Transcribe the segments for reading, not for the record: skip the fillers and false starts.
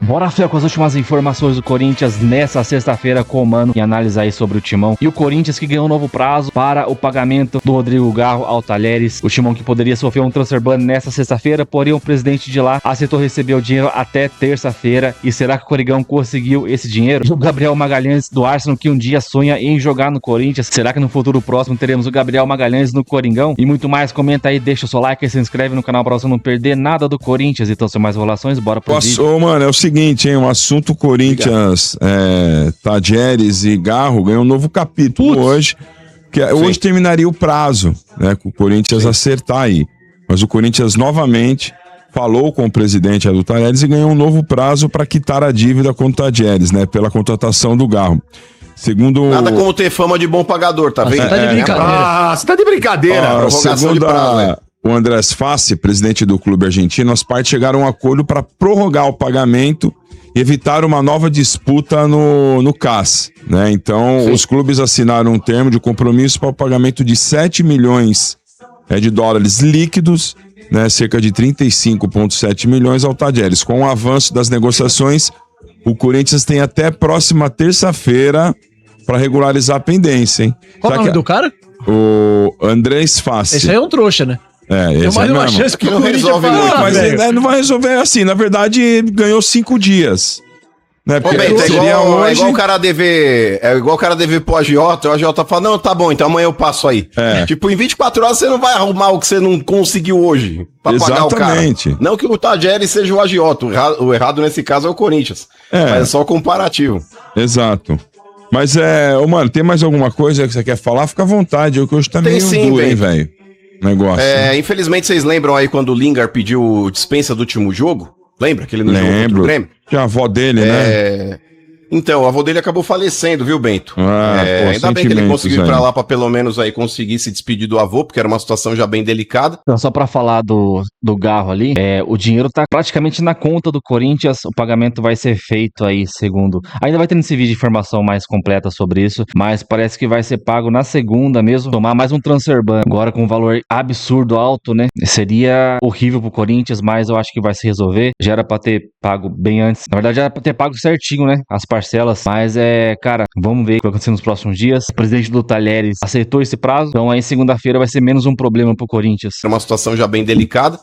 Bora, Fel, com as últimas informações do Corinthians nessa sexta-feira com o Mano e analisar aí sobre o Timão. E o Corinthians que ganhou um novo prazo para o pagamento do Rodrigo Garro ao Talheres. O Timão que poderia sofrer um transfer ban nessa sexta-feira, porém o presidente de lá aceitou receber o dinheiro até terça-feira. E será que o Corigão conseguiu esse dinheiro? E o Gabriel Magalhães do Arsenal que um dia sonha em jogar no Corinthians. Será que no futuro próximo teremos o Gabriel Magalhães no Coringão? E muito mais, comenta aí, deixa o seu like e se inscreve no canal para você não perder nada do Corinthians. Então, sem mais enrolações, bora pro vídeo. Mano, é o seguinte, hein, o assunto Corinthians, Talheres e Garro ganhou um novo capítulo hoje, que hoje terminaria o prazo, né, com o Corinthians acertar aí. Mas o Corinthians novamente falou com o presidente do Talheres e ganhou um novo prazo para quitar a dívida com o Talheres, né, pela contratação do Garro. Segundo... Nada como ter fama de bom pagador, tá vendo? Você tá de brincadeira. Você tá de brincadeira. Segundo o Andrés Fassi, presidente do clube argentino, as partes chegaram a um acordo para prorrogar o pagamento e evitar uma nova disputa no CAS, né? Então, os clubes assinaram um termo de compromisso para o pagamento de 7 milhões de dólares líquidos, né? Cerca de 35,7 milhões ao Talheres. Com o avanço das negociações, o Corinthians tem até próxima terça-feira para regularizar a pendência, hein? Qual é o nome do cara? O Andrés Fassi. Esse aí é um trouxa, né? Esse mais uma chance que não resolve muito. Mas ele não vai resolver assim. Na verdade, ele ganhou 5 dias. Né? Ô, Bento, é igual o cara dever. É igual o cara dever pro agiota. O agiota fala: não, tá bom, então amanhã eu passo aí. Tipo, em 24 horas você não vai arrumar o que você não conseguiu hoje pra pagar o cara. Não que o Talheres seja o agiota. O errado nesse caso é o Corinthians. Mas é só comparativo. Exato. Mas mano, tem mais alguma coisa que você quer falar? Fica à vontade. Eu que hoje tá meio duro, hein, velho? Negócio. Infelizmente vocês lembram aí quando o Lingard pediu dispensa do último jogo? Lembra? Aquele no jogo do Grêmio? Que é a avó dele, né? Então, a avó dele acabou falecendo, viu, Bento? Ainda bem que ele conseguiu ir pra lá pra pelo menos aí conseguir se despedir do avô, porque era uma situação já bem delicada. Então, só pra falar do Garro ali, o dinheiro tá praticamente na conta do Corinthians, o pagamento vai ser feito aí, segundo... Ainda vai ter nesse vídeo informação mais completa sobre isso, mas parece que vai ser pago na segunda mesmo, tomar mais um transfer ban, agora com um valor absurdo alto, né? Seria horrível pro Corinthians, mas eu acho que vai se resolver. Já era pra ter pago bem antes. Na verdade, já era pra ter pago certinho, né? As parcelas, mas cara, vamos ver o que vai acontecer nos próximos dias. O presidente do Talheres aceitou esse prazo, então aí segunda-feira vai ser menos um problema pro Corinthians. É uma situação já bem delicada,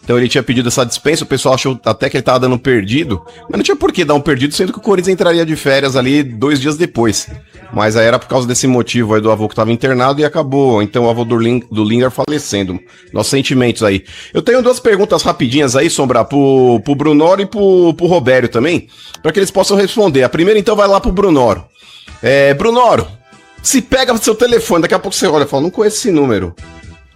então ele tinha pedido essa dispensa, o pessoal achou até que ele tava dando perdido, mas não tinha por que dar um perdido, sendo que o Corinthians entraria de férias ali 2 dias depois. Mas aí era por causa desse motivo aí do avô que tava internado e acabou, então o avô do Lingard falecendo. Nossos sentimentos aí. Eu tenho 2 perguntas rapidinhas aí, Sombra, pro Brunoro e pro Robério também, para que eles possam responder. A primeira então vai lá pro Brunoro. Brunoro, se pega seu telefone, daqui a pouco você olha e fala, não conheço esse número.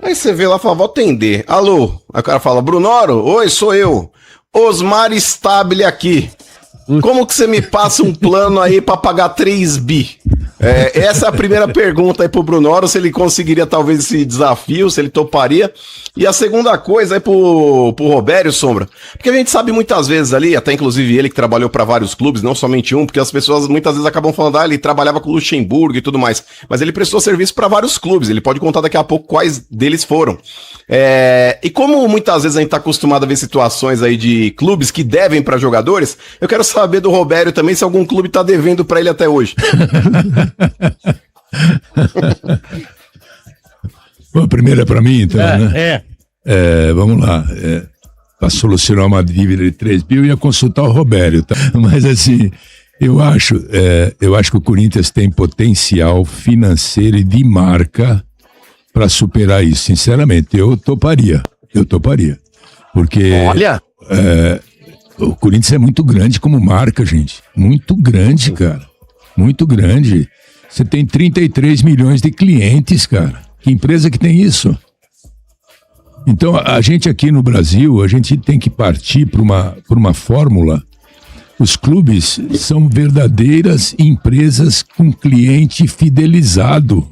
Aí você vê lá e fala, vou atender. Alô? Aí o cara fala, Brunoro? Oi, sou eu. Osmar Stabile aqui. Como que você me passa um plano aí pra pagar 3 bi? Essa é a primeira pergunta aí pro Brunoro, se ele conseguiria talvez esse desafio, se ele toparia. E a segunda coisa aí pro Robério, Sombra, porque a gente sabe muitas vezes ali, até inclusive ele que trabalhou pra vários clubes, não somente um, porque as pessoas muitas vezes acabam falando, ele trabalhava com o Luxemburgo e tudo mais, mas ele prestou serviço pra vários clubes, ele pode contar daqui a pouco quais deles foram. E como muitas vezes a gente tá acostumado a ver situações aí de clubes que devem pra jogadores, eu quero saber do Robério também se algum clube tá devendo pra ele até hoje. Bom, a primeira é para mim, então, né? Vamos lá. Para solucionar uma dívida de 3 bi, eu ia consultar o Robério, tá? Mas assim, eu acho que o Corinthians tem potencial financeiro e de marca para superar isso. Sinceramente, eu toparia. Porque olha, o Corinthians é muito grande como marca, gente. Muito grande, cara. Muito grande. Você tem 33 milhões de clientes, cara. Que empresa que tem isso? Então, a gente aqui no Brasil, a gente tem que partir por uma fórmula. Os clubes são verdadeiras empresas com cliente fidelizado.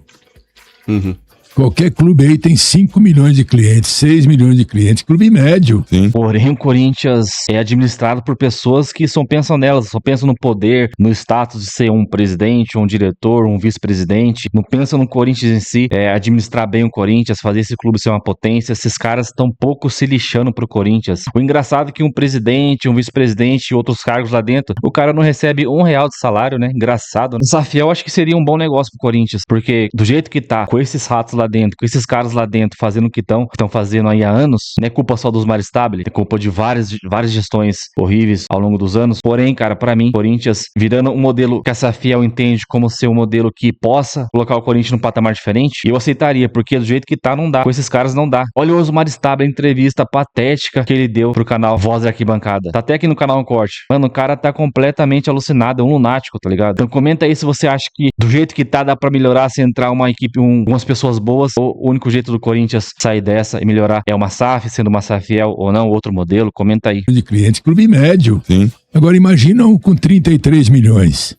qualquer clube aí tem 5 milhões de clientes, 6 milhões de clientes, clube médio. Sim. Porém, o Corinthians é administrado por pessoas que só pensam nelas, só pensam no poder, no status de ser um presidente, um diretor, um vice-presidente. Não pensam no Corinthians em si, administrar bem o Corinthians, fazer esse clube ser uma potência. Esses caras estão pouco se lixando pro Corinthians. O engraçado é que um presidente, um vice-presidente e outros cargos lá dentro, o cara não recebe R$1 de salário, né? Engraçado. O Safiel acho que seria um bom negócio pro Corinthians, porque do jeito que tá, com esses ratos lá dentro, com esses caras lá dentro fazendo o que estão fazendo aí há anos, não é culpa só dos Mar Stabile, é culpa de várias gestões horríveis ao longo dos anos. Porém, cara, pra mim, Corinthians virando um modelo que a Safiel entende como ser um modelo que possa colocar o Corinthians num patamar diferente, eu aceitaria, porque do jeito que tá, não dá. Com esses caras não dá. Olha o Osmar Stabile, a entrevista patética que ele deu pro canal Voz da Arquibancada. Tá até aqui no canal um corte. Mano, o cara tá completamente alucinado, é um lunático, tá ligado? Então comenta aí se você acha que do jeito que tá, dá pra melhorar se entrar uma equipe, umas pessoas boas, ou o único jeito do Corinthians sair dessa e melhorar é uma SAF, sendo uma Safiel ou não, outro modelo. Comenta aí. De clientes, clube médio. Sim. Agora imagina um com 33 milhões.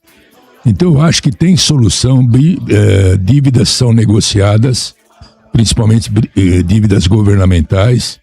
Então eu acho que tem solução, dívidas são negociadas, principalmente dívidas governamentais.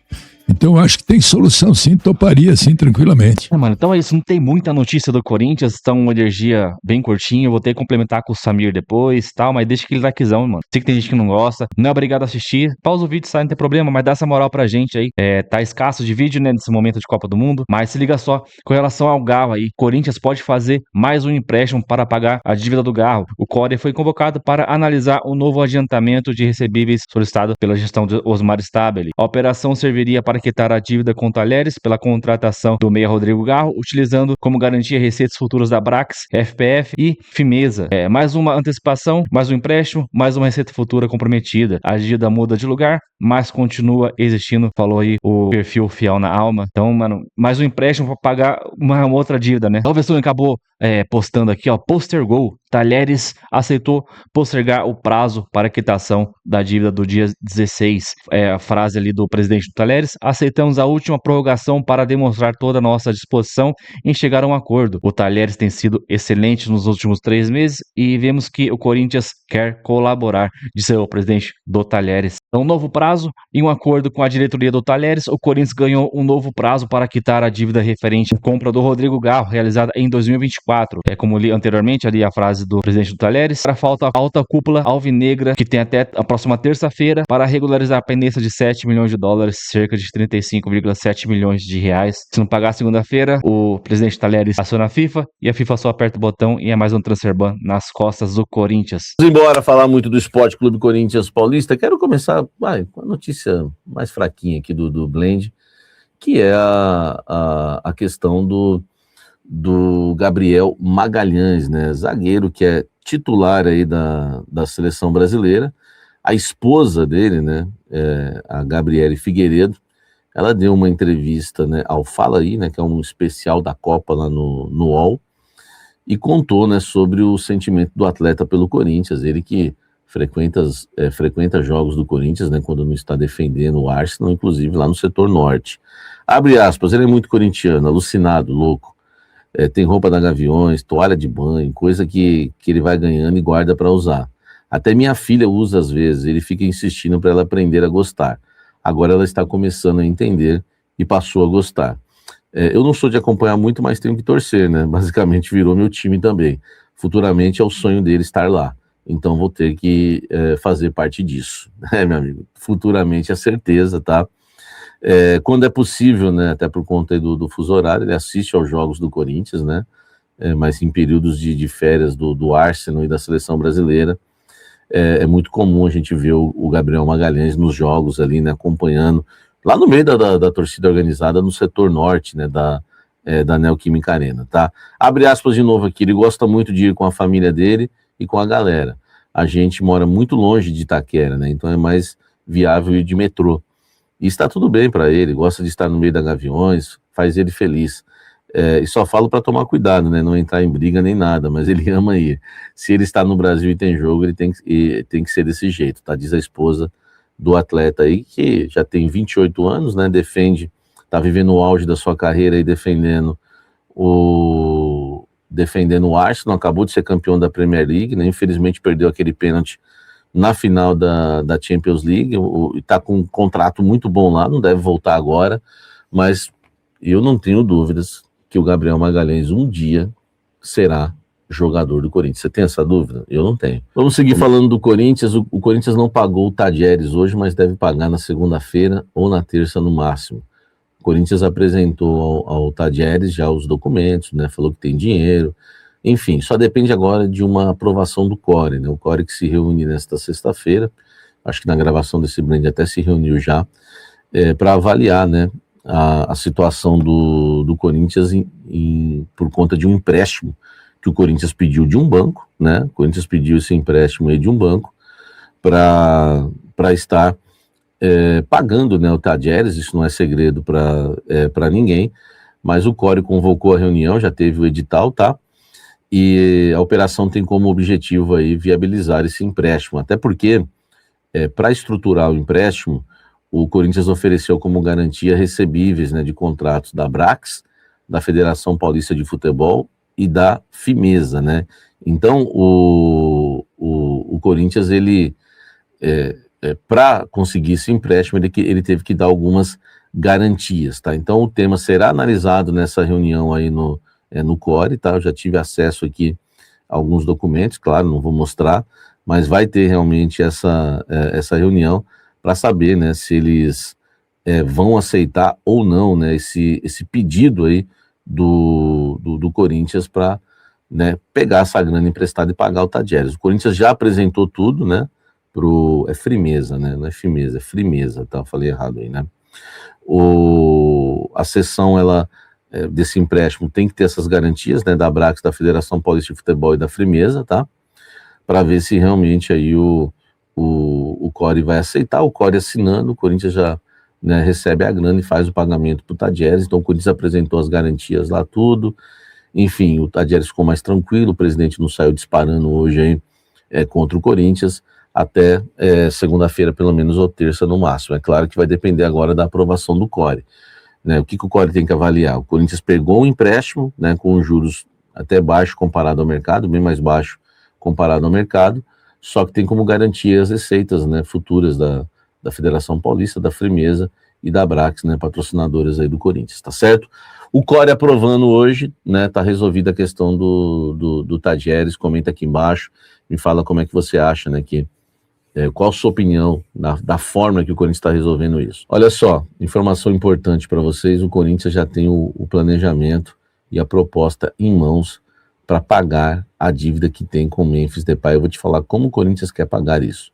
Então eu acho que tem solução sim, toparia sim, tranquilamente. Mano, então é isso, não tem muita notícia do Corinthians, então uma energia bem curtinha, eu vou ter que complementar com o Samir depois e tal, mas deixa aquele likezão, mano. Sei que tem gente que não gosta, não é obrigado a assistir, pausa o vídeo, sai, não tem problema, mas dá essa moral pra gente aí. Tá escasso de vídeo, né, nesse momento de Copa do Mundo, mas se liga só, com relação ao Garro aí, Corinthians pode fazer mais um empréstimo para pagar a dívida do Garro. O Core foi convocado para analisar o novo adiantamento de recebíveis solicitado pela gestão de Osmar Stabile. A operação serviria para quitar a dívida com Talheres pela contratação do meia Rodrigo Garro, utilizando como garantia receitas futuras da Brax, FPF e Fimeza. Mais uma antecipação, mais um empréstimo, mais uma receita futura comprometida. A dívida muda de lugar, mas continua existindo, falou aí o perfil Fiel na Alma. Então, mano, mais um empréstimo para pagar uma outra dívida, né? O Vestone acabou postando aqui, ó, postergou. Talheres aceitou postergar o prazo para quitação da dívida do dia 16. A frase ali do presidente do Talheres: aceitamos a última prorrogação para demonstrar toda a nossa disposição em chegar a um acordo. O Talheres tem sido excelente nos últimos 3 meses e vemos que o Corinthians quer colaborar, disse o presidente do Talheres. Um novo prazo e um acordo com a diretoria do Talheres, o Corinthians ganhou um novo prazo para quitar a dívida referente à compra do Rodrigo Garro, realizada em 2024. Como li anteriormente ali a frase do presidente do Talheres, para falta a alta cúpula alvinegra, que tem até a próxima terça-feira para regularizar a pendência de 7 milhões de dólares, cerca de 35,7 milhões de reais. Se não pagar segunda-feira, o presidente Talheres aciona a FIFA e a FIFA só aperta o botão e é mais um transfer ban nas costas do Corinthians. Vamos embora falar muito do Esporte Clube Corinthians Paulista. Quero começar com a notícia mais fraquinha aqui do Blend, que é a questão do Gabriel Magalhães, né? Zagueiro que é titular aí da seleção brasileira. A esposa dele, né? A Gabriele Figueiredo, ela deu uma entrevista, né, ao Fala Aí, né? Que é um especial da Copa lá no UOL, e contou, né, sobre o sentimento do atleta pelo Corinthians. Ele que frequenta jogos do Corinthians, né, quando não está defendendo o Arsenal, inclusive lá no setor norte. Abre aspas, ele é muito corintiano, alucinado, louco. Tem roupa da Gaviões, toalha de banho, coisa que ele vai ganhando e guarda para usar. Até minha filha usa às vezes, ele fica insistindo para ela aprender a gostar. Agora ela está começando a entender e passou a gostar. Eu não sou de acompanhar muito, mas tenho que torcer, né? Basicamente virou meu time também. Futuramente é o sonho dele estar lá. Então vou ter que fazer parte disso. Meu amigo? Futuramente é certeza, tá? Quando é possível, né? Até por conta do fuso horário, ele assiste aos jogos do Corinthians, né? Mas em períodos de férias do Arsenal e da seleção brasileira, é muito comum a gente ver o Gabriel Magalhães nos jogos ali, né? Acompanhando, lá no meio da torcida organizada no setor norte, né? Da Neoquímica Arena, tá? Abre aspas de novo aqui, ele gosta muito de ir com a família dele e com a galera. A gente mora muito longe de Itaquera, né? Então é mais viável ir de metrô. E está tudo bem para ele, gosta de estar no meio da Gaviões, faz ele feliz. E só falo para tomar cuidado, né? Não entrar em briga nem nada, mas ele ama ir. Se ele está no Brasil e tem jogo, ele tem que ser desse jeito, tá? Diz a esposa do atleta aí, que já tem 28 anos, né? Tá vivendo o auge da sua carreira aí, defendendo o Arsenal, acabou de ser campeão da Premier League, né? Infelizmente perdeu aquele pênalti na final da Champions League, está com um contrato muito bom lá, não deve voltar agora, mas eu não tenho dúvidas que o Gabriel Magalhães um dia será jogador do Corinthians. Você tem essa dúvida? Eu não tenho. Vamos seguir falando do Corinthians. O Corinthians não pagou o Tadieres hoje, mas deve pagar na segunda-feira ou na terça no máximo. O Corinthians apresentou ao Tadieres já os documentos, né? Falou que tem dinheiro. Enfim, só depende agora de uma aprovação do CORE, né? O CORE que se reúne nesta sexta-feira, acho que na gravação desse blend até se reuniu já, para avaliar, né, a situação do Corinthians por conta de um empréstimo que o Corinthians pediu de um banco, né? O Corinthians pediu esse empréstimo aí de um banco para estar pagando, né, o Tadieres. Isso não é segredo para ninguém, mas o CORE convocou a reunião, já teve o edital, tá? E a operação tem como objetivo aí viabilizar esse empréstimo, até porque para estruturar o empréstimo, o Corinthians ofereceu como garantia recebíveis, né, de contratos da Brax, da Federação Paulista de Futebol e da Fimeza, né? Então o Corinthians, ele para conseguir esse empréstimo, ele teve que dar algumas garantias, tá? Então o tema será analisado nessa reunião aí no CORE, tá? Eu já tive acesso aqui a alguns documentos, claro, não vou mostrar, mas vai ter realmente essa reunião para saber, né, se eles vão aceitar ou não, né, esse pedido aí do Corinthians para, né, pegar essa grana emprestada e pagar o Tadieres. O Corinthians já apresentou tudo, né, é Frimeza, né, não é Fimeza, é Frimeza, tá? Eu falei errado aí, né? A sessão, desse empréstimo tem que ter essas garantias, né, da Brax, da Federação Paulista de Futebol e da Frimeza, tá? Para ver se realmente aí o CORE vai aceitar. O CORE assinando, o Corinthians já, né, recebe a grana e faz o pagamento para o Tadieres. Então o Corinthians apresentou as garantias lá, tudo. Enfim, o Tadieres ficou mais tranquilo, o presidente não saiu disparando hoje aí, contra o Corinthians, até segunda-feira, pelo menos, ou terça no máximo. É claro que vai depender agora da aprovação do CORE. Né, o que o CORE tem que avaliar? O Corinthians pegou um empréstimo, né, com juros até baixo comparado ao mercado, bem mais baixo comparado ao mercado, só que tem como garantia as receitas, né, futuras da Federação Paulista, da Frimeza e da Brax, né, patrocinadoras aí do Corinthians, tá certo? O CORE aprovando hoje, né, tá resolvida a questão do Tadieres. Comenta aqui embaixo, me fala como é que você acha, né, qual a sua opinião da forma que o Corinthians está resolvendo isso. Olha só, informação importante para vocês: o Corinthians já tem o planejamento e a proposta em mãos para pagar a dívida que tem com o Memphis Depay. Eu vou te falar como o Corinthians quer pagar isso.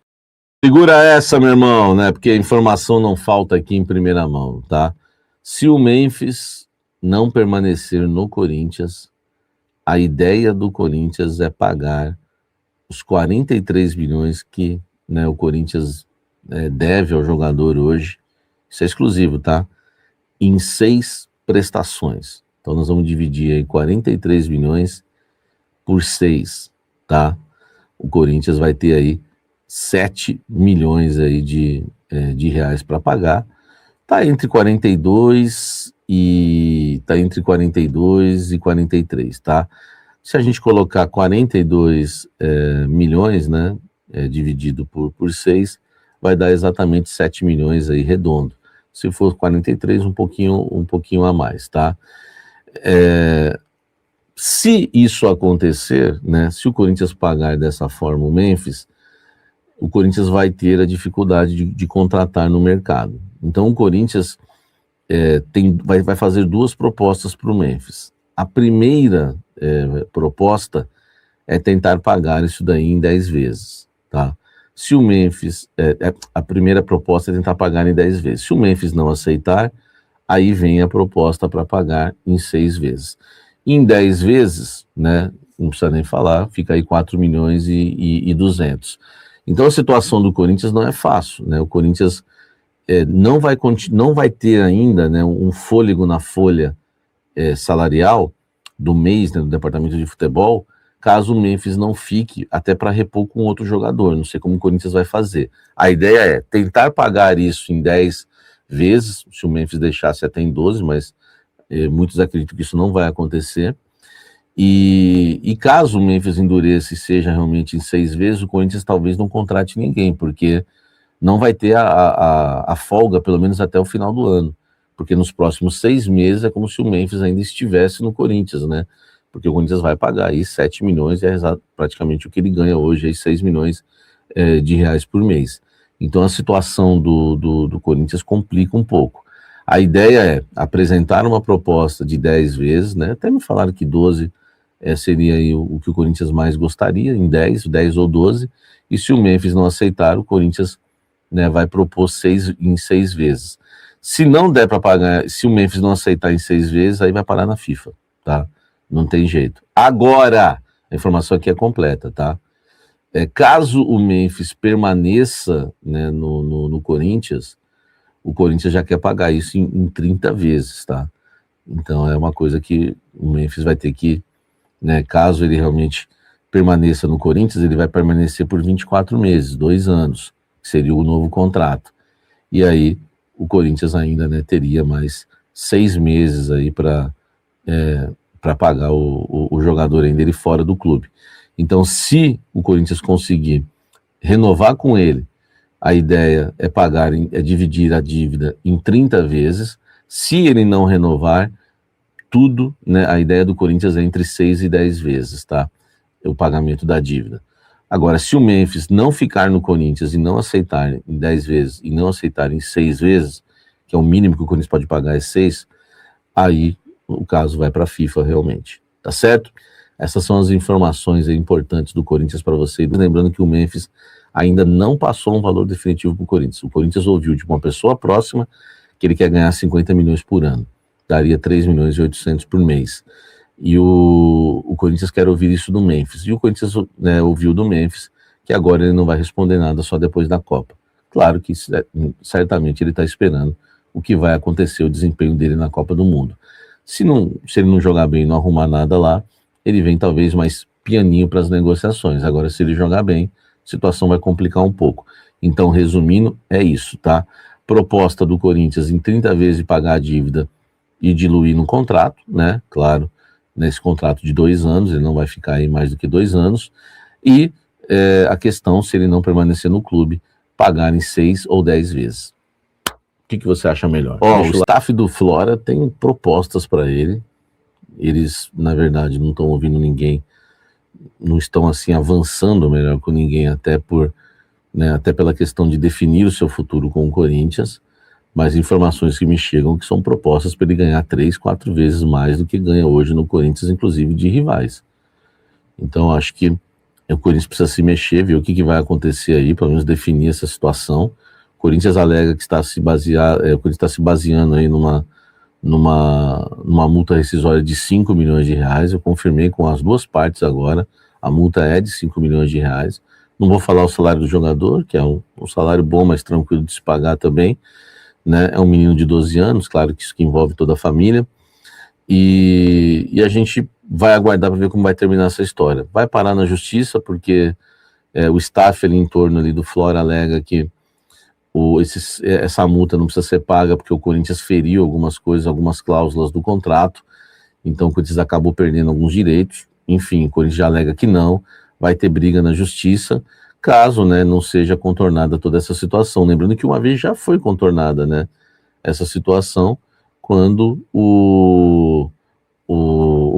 Segura essa, meu irmão, né? Porque a informação não falta aqui em primeira mão, tá? Se o Memphis não permanecer no Corinthians, a ideia do Corinthians é pagar os 43 milhões que, né, o Corinthians deve ao jogador hoje. Isso é exclusivo, tá? Em 6 prestações. Então nós vamos dividir aí 43 milhões por 6, tá? O Corinthians vai ter aí 7 milhões aí de reais para pagar. Tá entre 42 e 43, tá? Se a gente colocar 42 milhões, né, dividido por 6, vai dar exatamente 7 milhões aí redondo. Se for 43, um pouquinho a mais, tá? Se isso acontecer, né, se o Corinthians pagar dessa forma o Memphis, o Corinthians vai ter a dificuldade de contratar no mercado. Então o Corinthians vai fazer 2 propostas para o Memphis. A primeira proposta é tentar pagar isso daí em 10 vezes, tá? Se o Memphis, a primeira proposta é tentar pagar em 10 vezes. Se o Memphis não aceitar, aí vem a proposta para pagar em 6 vezes. Em 10 vezes, né, não precisa nem falar, fica aí 4 milhões e 200. Então a situação do Corinthians não é fácil, né? O Corinthians não vai ter ainda, né, um fôlego na folha salarial do mês, né, do departamento de futebol, caso o Memphis não fique, até para repor com outro jogador. Não sei como o Corinthians vai fazer. A ideia é tentar pagar isso em 10 vezes, se o Memphis deixasse até em 12, mas muitos acreditam que isso não vai acontecer. E caso o Memphis endureça e seja realmente em 6 vezes, o Corinthians talvez não contrate ninguém, porque não vai ter a folga, pelo menos até o final do ano. Porque nos próximos 6 meses é como se o Memphis ainda estivesse no Corinthians, né? Porque o Corinthians vai pagar aí 7 milhões, é praticamente o que ele ganha hoje, aí 6 milhões de reais por mês. Então a situação do Corinthians complica um pouco. A ideia é apresentar uma proposta de 10 vezes, né? Até me falaram que 12 seria aí o que o Corinthians mais gostaria, em 10 ou 12, e se o Memphis não aceitar, o Corinthians, né, vai propor 6 em 6 vezes. Se não der para pagar, se o Memphis não aceitar em 6 vezes, aí vai parar na FIFA, tá? Não tem jeito. Agora, a informação aqui é completa, tá? Caso o Memphis permaneça, né, no Corinthians, o Corinthians já quer pagar isso em 30 vezes, tá? Então é uma coisa que o Memphis vai ter que, né, caso ele realmente permaneça no Corinthians, ele vai permanecer por 24 meses, 2 anos, que seria o novo contrato. E aí o Corinthians ainda, né, teria mais 6 meses aí para pagar o jogador ainda ele fora do clube. Então, se o Corinthians conseguir renovar com ele, a ideia é dividir a dívida em 30 vezes. Se ele não renovar, tudo, né, a ideia do Corinthians é entre 6 e 10 vezes, tá? O pagamento da dívida. Agora, se o Memphis não ficar no Corinthians e não aceitar em 10 vezes e não aceitar em 6 vezes, que é o mínimo que o Corinthians pode pagar é 6, aí o caso vai para a FIFA realmente, tá certo? Essas são as informações importantes do Corinthians para você. Lembrando que o Memphis ainda não passou um valor definitivo para o Corinthians. O Corinthians ouviu de uma pessoa próxima que ele quer ganhar 50 milhões por ano. Daria 3 milhões e 800 por mês. E o Corinthians quer ouvir isso do Memphis. E o Corinthians, né, ouviu do Memphis que agora ele não vai responder nada só depois da Copa. Claro que certamente ele está esperando o que vai acontecer, o desempenho dele na Copa do Mundo. Se ele não jogar bem e não arrumar nada lá, ele vem talvez mais pianinho para as negociações. Agora, se ele jogar bem, a situação vai complicar um pouco. Então, resumindo, é isso, tá? Proposta do Corinthians em 30 vezes pagar a dívida e diluir no contrato, né? Claro, nesse contrato de 2 anos, ele não vai ficar aí mais do que 2 anos. E a questão, se ele não permanecer no clube, pagar em 6 ou 10 vezes. O que você acha melhor? O staff do Flora tem propostas para ele. Eles, na verdade, não estão ouvindo ninguém, não estão assim avançando melhor com ninguém, até pela questão de definir o seu futuro com o Corinthians, mas informações que me chegam que são propostas para ele ganhar 3, 4 vezes mais do que ganha hoje no Corinthians, inclusive de rivais. Então acho que o Corinthians precisa se mexer, ver o que vai acontecer aí, pelo menos definir essa situação. O Corinthians alega que o Corinthians está se baseando aí numa multa rescisória de 5 milhões de reais. Eu confirmei com as duas partes agora, a multa é de 5 milhões de reais. Não vou falar o salário do jogador, que é um salário bom, mas tranquilo de se pagar também, né? É um menino de 12 anos, claro que isso que envolve toda a família, e a gente vai aguardar para ver como vai terminar essa história. Vai parar na justiça, porque o staff ali em torno ali do Flora alega que essa multa não precisa ser paga porque o Corinthians feriu algumas coisas, algumas cláusulas do contrato, então o Corinthians acabou perdendo alguns direitos. Enfim, o Corinthians já alega que não, vai ter briga na justiça, caso, né, não seja contornada toda essa situação. Lembrando que uma vez já foi contornada, né, essa situação, quando o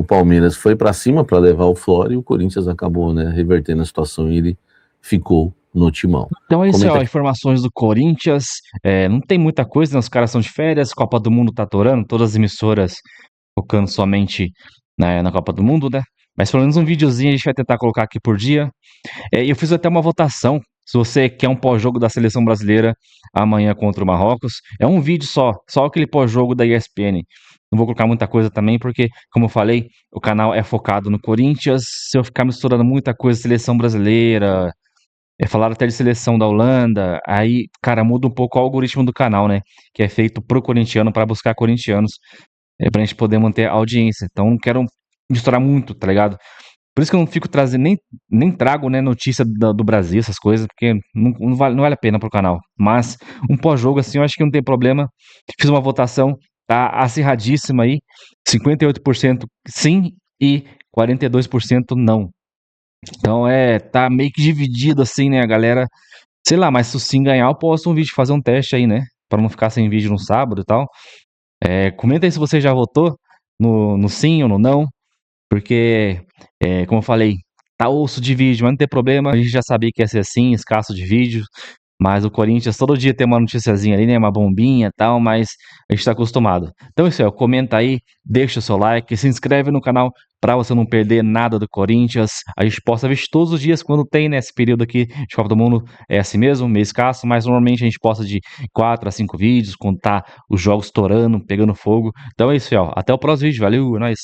Palmeiras foi para cima para levar o Flora e o Corinthians acabou, né, revertendo a situação e ele ficou no timão. Então é isso, informações do Corinthians, não tem muita coisa, né? Os caras são de férias, Copa do Mundo tá atorando, todas as emissoras focando somente na Copa do Mundo, né? Mas pelo menos um videozinho a gente vai tentar colocar aqui por dia. Eu fiz até uma votação, se você quer um pós-jogo da seleção brasileira amanhã contra o Marrocos, é um vídeo só aquele pós-jogo da ESPN. Não vou colocar muita coisa também, porque, como eu falei, o canal é focado no Corinthians. Se eu ficar misturando muita coisa, seleção brasileira, falaram até de seleção da Holanda, aí, cara, muda um pouco o algoritmo do canal, né? Que é feito pro corintiano, para buscar corintianos, pra gente poder manter a audiência. Então, não quero misturar muito, tá ligado? Por isso que eu não fico trazendo, nem trago, né, notícia do Brasil, essas coisas, porque não vale a pena pro canal. Mas, um pós-jogo, assim, eu acho que não tem problema. Fiz uma votação, tá acirradíssima aí, 58% sim e 42% não. Então tá meio que dividido assim, né, a galera. Sei lá, mas se o Sim ganhar, eu posto um vídeo, fazer um teste aí, né? Pra não ficar sem vídeo no sábado e tal. Comenta aí se você já votou no Sim ou no não. Porque, como eu falei, tá osso de vídeo, mas não tem problema. A gente já sabia que ia ser assim, escasso de vídeos. Mas o Corinthians todo dia tem uma noticiazinha ali, né? Uma bombinha e tal, mas a gente tá acostumado. Então é isso aí, ó, comenta aí, deixa o seu like, se inscreve no canal pra você não perder nada do Corinthians. A gente posta vídeo todos os dias quando tem, né? Esse período aqui de Copa do Mundo é assim mesmo, meio escasso, mas normalmente a gente posta de 4 a 5 vídeos, quando tá os jogos estourando, pegando fogo. Então é isso aí, ó. Até o próximo vídeo, valeu, é nóis.